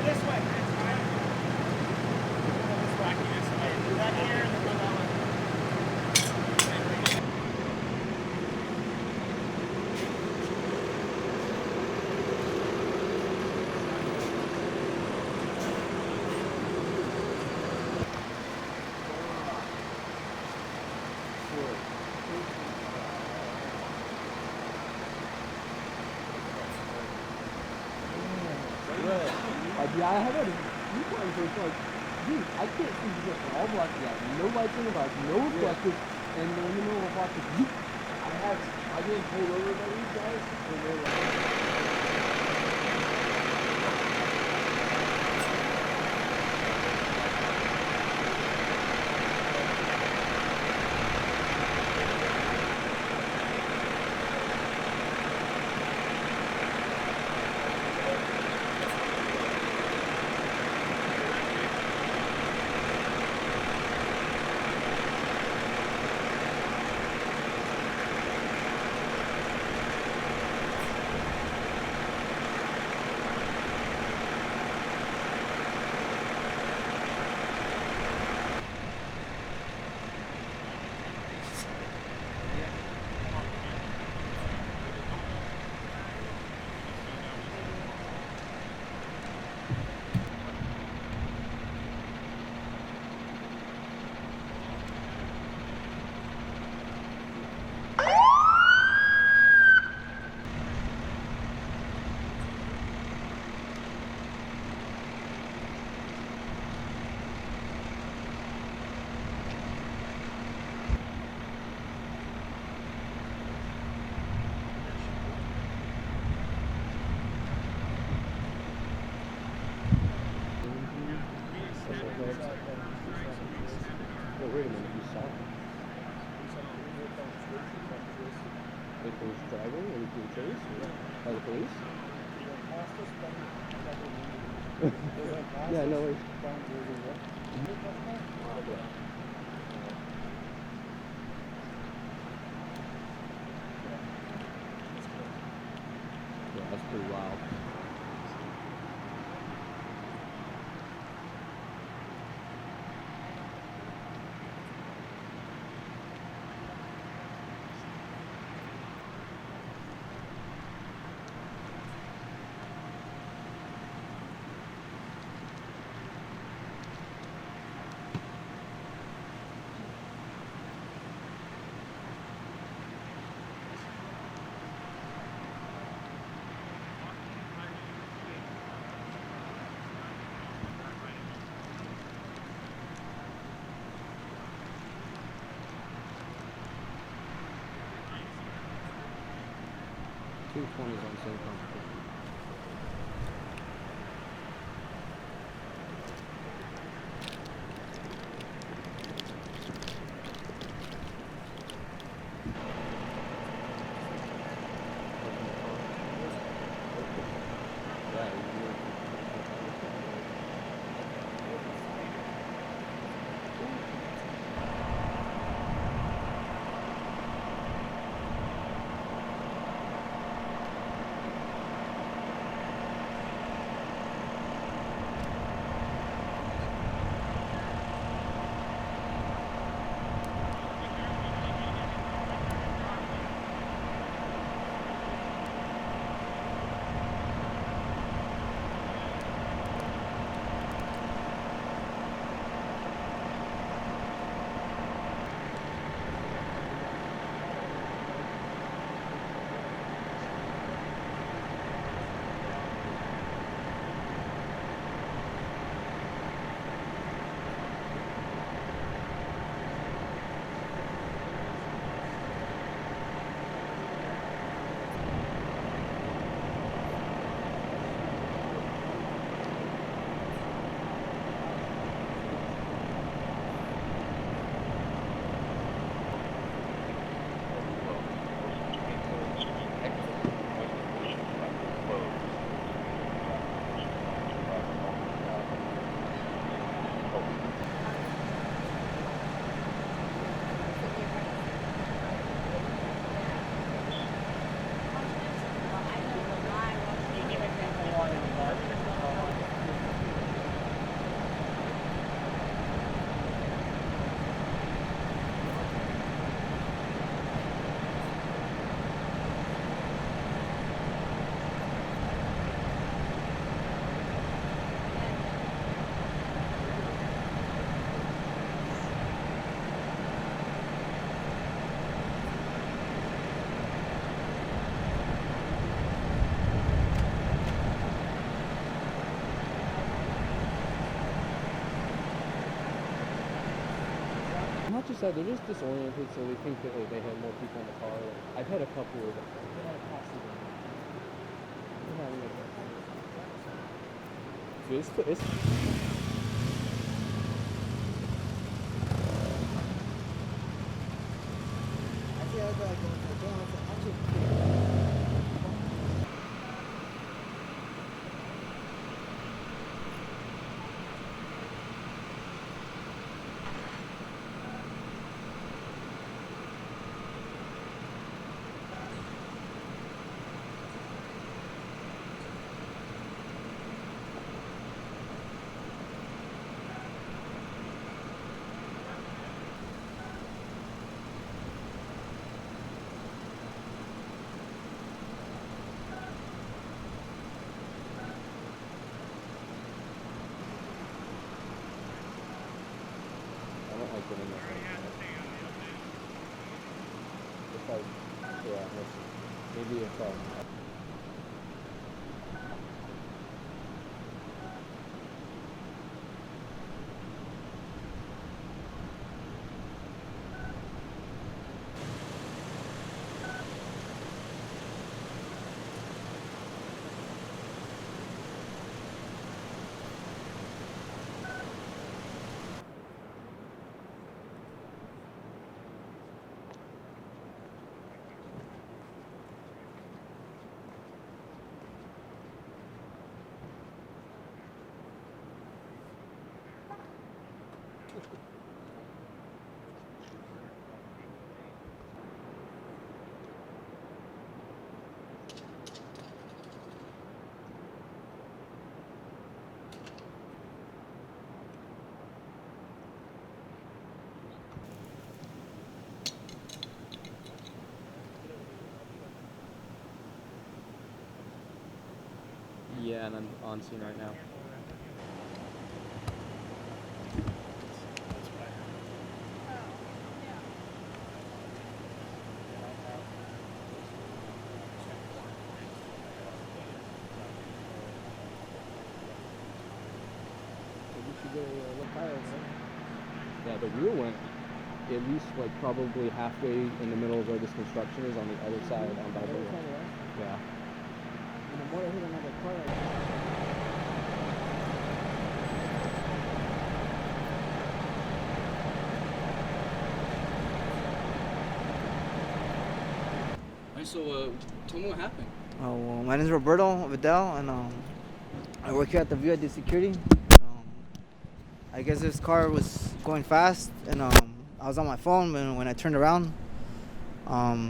this way. It's fine. Go this way. Do that here and then go that way. Yeah, I have a viewpoint, so it's like, dude, I can't see this all black yet. No lights in the back, no reflective, and in the middle of a block, I didn't pull over by these guys, and they're like, oh, wait a minute, you saw it? Like he was driving and being chased by the police? Yeah, no worries. Yeah, that's pretty wild. Two 20s on the same competition. Not just that, they're just disoriented, so they think that they had more people in the car. I've had a couple of them. They had a passenger. So it's I don't like getting that. It's like, yeah, maybe if yeah, and I'm on scene right now. Yeah, the wheel went at least like probably halfway in the middle of where this construction is on the other side on Balboa. Yeah. And the motor hit another car. So, tell me what happened. Oh, well, my name is Roberto Vidal, and I work here at the VID Security. I guess this car was going fast, and I was on my phone, and when I turned around, all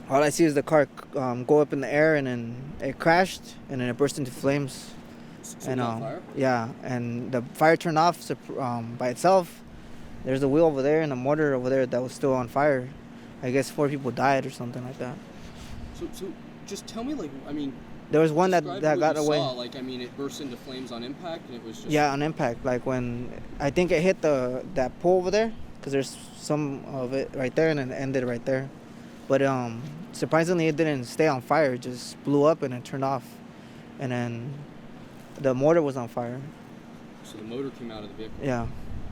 I see is the car go up in the air, and then it crashed, and then it burst into flames. So And fire? yeah, and the fire turned off by itself. There's a wheel over there and a motor over there that was still on fire. I guess 4 people died or something like that. So just tell me, like, I mean, There was one that describe what got you away. saw. Like, I mean, it burst into flames on impact, and it was just... Yeah, on impact. Like when I think it hit that pole over there, because there's some of it right there, and it ended right there. But surprisingly, it didn't stay on fire. It just blew up and it turned off, and then the motor was on fire. So the motor came out of the vehicle. Yeah.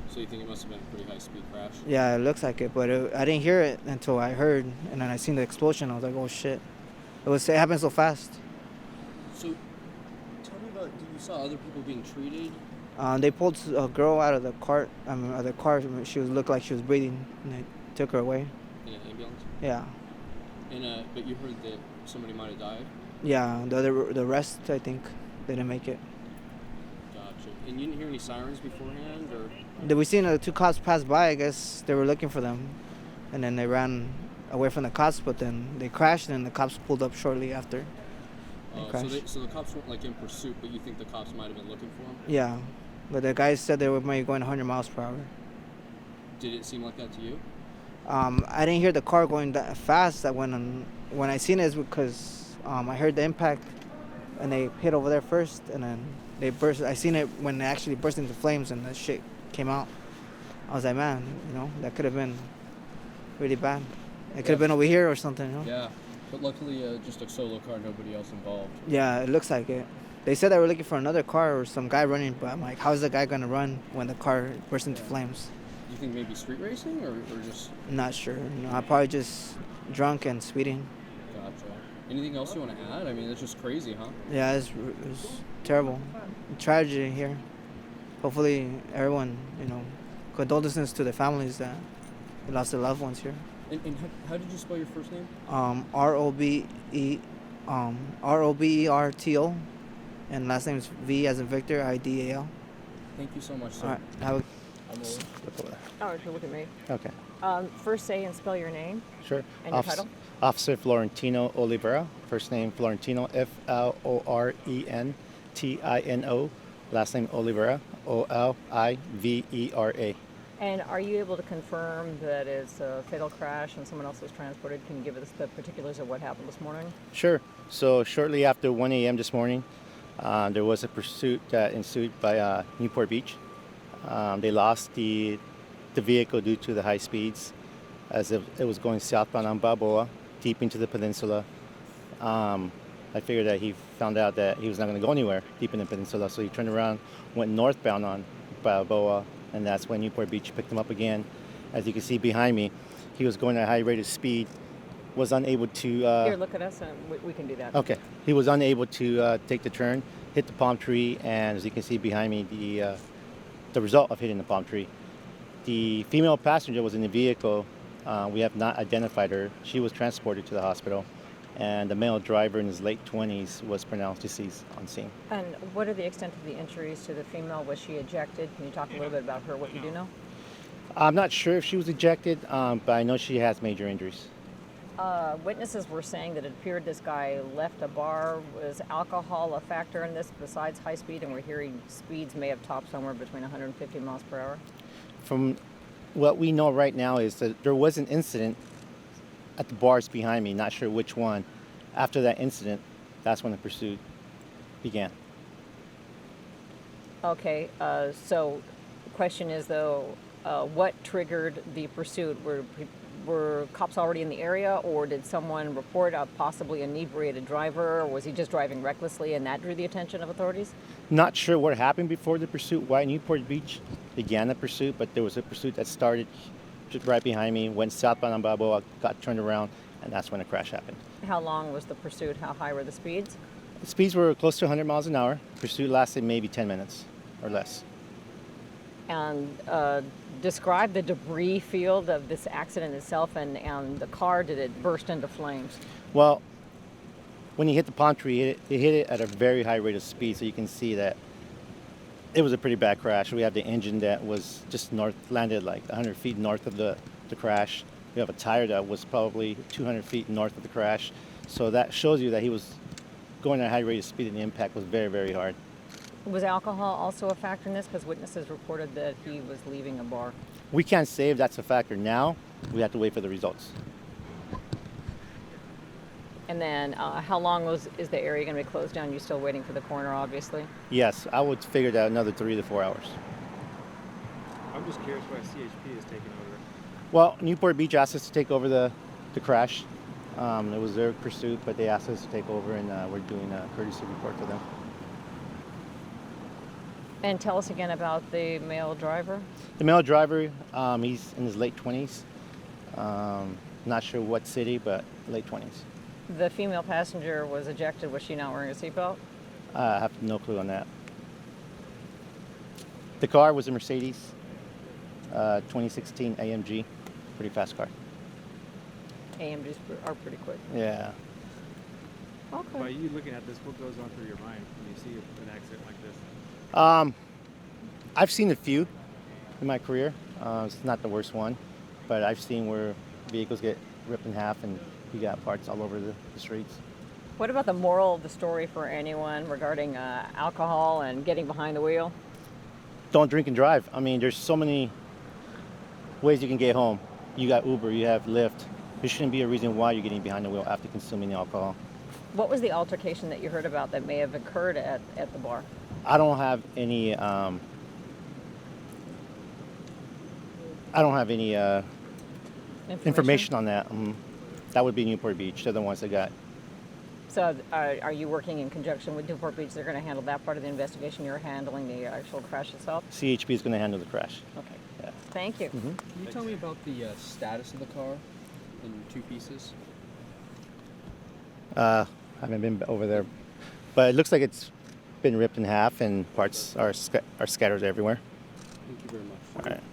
So you think it must have been a pretty high-speed crash? Yeah, it looks like it, but I didn't hear it until I heard, and then I seen the explosion. I was like, oh shit! It happened so fast. So tell me about, you saw other people being treated? They pulled a girl out of the cart. Out of the car. She looked like she was breathing, and they took her away. In an ambulance? Yeah. And but you heard that somebody might have died? Yeah, the rest, I think, they didn't make it. Gotcha. And you didn't hear any sirens beforehand, or? We seen the 2 cops pass by. I guess they were looking for them, and then they ran away from the cops. But then they crashed, and the cops pulled up shortly after. So the cops weren't like in pursuit, but you think the cops might have been looking for them? Yeah, but the guys said they were maybe going 100 miles per hour. Did it seem like that to you? I didn't hear the car going that fast. When I seen it, is because I heard the impact, and they hit over there first, and then they burst. I seen it when they actually burst into flames, and that shit came out. I was like, man, that could have been really bad. It could have been over here or something, Yeah, but luckily just a solo car, nobody else involved. Yeah, it looks like it. They said they were looking for another car or some guy running, but I'm like, how's the guy gonna run when the car burst into flames? You think maybe street racing or just? Not sure. No, I probably just drunk and speeding. Gotcha. Anything else you want to add? I mean, it's just crazy, huh? Yeah, it's terrible. Tragedy here. Hopefully, everyone, condolences to the families that lost their loved ones here. And how did you spell your first name? Roberto, and last name is V as in Victor, Idal. Thank you so much, sir. All right. Have a Oh, if you look at me. Okay, First say and spell your name sure. and your title. Officer Florentino Oliveira. First name Florentino, Florentino. Last name Oliveira, Olivera. And are you able to confirm that it's a fatal crash and someone else was transported? Can you give us the particulars of what happened this morning? Sure. So shortly after 1 a.m. this morning, there was a pursuit that ensued by Newport Beach. They lost the vehicle due to the high speeds as it was going southbound on Balboa, deep into the peninsula. I figured that he found out that he was not going to go anywhere deep in the peninsula, so he turned around, went northbound on Balboa, and that's when Newport Beach picked him up again. As you can see behind me, he was going at a high rate of speed, was unable to... Here, look at us, and we can do that. Okay. He was unable to take the turn, hit the palm tree, and as you can see behind me, the result of hitting the palm tree. The female passenger was in the vehicle. We have not identified her. She was transported to the hospital, and the male driver in his late 20s was pronounced deceased on scene. And what are the extent of the injuries to the female? Was she ejected? Can you talk a little bit about her, what you do know? I'm not sure if she was ejected, but I know she has major injuries. Witnesses were saying that it appeared this guy left a bar. Was alcohol a factor in this besides high speed? And we're hearing speeds may have topped somewhere between 150 miles per hour. From what we know right now is that there was an incident at the bars behind me, not sure which one. After that incident, that's when the pursuit began. Okay, so the question is though, what triggered the pursuit? Were cops already in the area, or did someone report a possibly inebriated driver, or was he just driving recklessly and that drew the attention of authorities? Not sure what happened before the pursuit, why Newport Beach began the pursuit, but there was a pursuit that started just right behind me, went southbound on Balboa, got turned around, and that's when the crash happened. How long was the pursuit? How high were the speeds? The speeds were close to 100 miles an hour. Pursuit lasted maybe 10 minutes or less. And describe the debris field of this accident itself and the car. Did it burst into flames? Well, when he hit the palm tree, it hit it at a very high rate of speed, so you can see that it was a pretty bad crash. We have the engine that was just landed like 100 feet north of the crash. We have a tire that was probably 200 feet north of the crash. So that shows you that he was going at a high rate of speed and the impact was very, very hard. Was alcohol also a factor in this? Because witnesses reported that he was leaving a bar. We can't say if that's a factor now. We have to wait for the results. And then how long is the area going to be closed down? You still waiting for the coroner, obviously? Yes, I would figure that another 3 to 4 hours. I'm just curious why CHP is taking over. Well, Newport Beach asked us to take over the crash. It was their pursuit, but they asked us to take over, and we're doing a courtesy report to them. And tell us again about the male driver. The male driver, he's in his late 20s. Not sure what city, but late 20s. The female passenger was ejected. Was she not wearing a seatbelt? I have no clue on that. The car was a Mercedes 2016 AMG. Pretty fast car. AMGs are pretty quick. Yeah. Okay. By you looking at this, what goes on through your mind when you see an accident like this? I've seen a few in my career. It's not the worst one, but I've seen where vehicles get ripped in half and you got parts all over the streets. What about the moral of the story for anyone regarding alcohol and getting behind the wheel? Don't drink and drive. I mean, there's so many ways you can get home. You got Uber, you have Lyft. There shouldn't be a reason why you're getting behind the wheel after consuming alcohol. What was the altercation that you heard about that may have occurred at the bar? I don't have any information on that. That would be Newport Beach. They're the ones that got. So are you working in conjunction with Newport Beach? They're going to handle that part of the investigation. You're handling the actual crash itself? CHP is going to handle the crash. Okay. Yeah. Thank you. Can you tell me about the status of the car in two pieces? I haven't been over there, but it looks like it's been ripped in half and parts are scattered everywhere. Thank you very much. All right.